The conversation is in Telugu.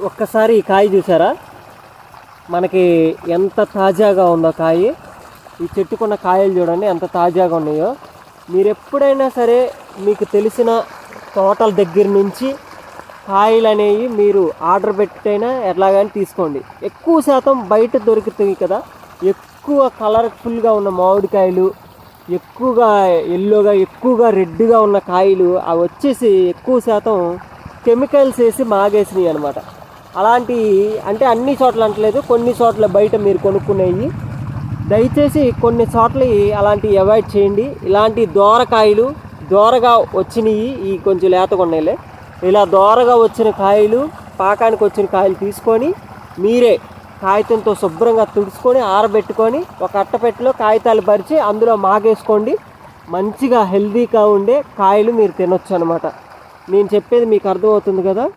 ఒక్కసారి ఈ కాయ చూసారా, మనకి ఎంత తాజాగా ఉందో కాయ. ఈ చెట్టుకున్న కాయలు చూడండి ఎంత తాజాగా ఉన్నాయో. మీరు ఎప్పుడైనా సరే మీకు తెలిసిన తోటల దగ్గర నుంచి కాయలు అనేవి మీరు ఆర్డర్ పెట్టైనా ఎట్లాగని తీసుకోండి. ఎక్కువ శాతం బయట దొరుకుతాయి కదా, ఎక్కువ కలర్ఫుల్గా ఉన్న మామిడికాయలు, ఎక్కువగా ఎల్లోగా ఎక్కువగా రెడ్గా ఉన్న కాయలు అవి వచ్చేసి ఎక్కువ శాతం కెమికల్స్ వేసి మాగేసినాయి అనమాట. అలాంటి అంటే అన్ని చోట్ల అంటలేదు, కొన్ని చోట్ల బయట మీరు కొనుక్కునేవి. దయచేసి కొన్ని చోట్ల అలాంటివి అవాయిడ్ చేయండి. ఇలాంటి దోరకాయలు దోరగా వచ్చినవి ఈ కొంచెం లేతగా ఉన్నాయిలే, ఇలా దోరగా వచ్చిన కాయలు, పాకానికి వచ్చిన కాయలు తీసుకొని మీరే కాగితంతో శుభ్రంగా తుడుచుకొని ఆరబెట్టుకొని ఒక అట్టపెట్టెలో కాగితాలు పరిచి అందులో మాగేసుకోండి. మంచిగా హెల్తీగా ఉండే కాయలు మీరు తినొచ్చు అనమాట. నేను చెప్పేది మీకు అర్థమవుతుంది కదా.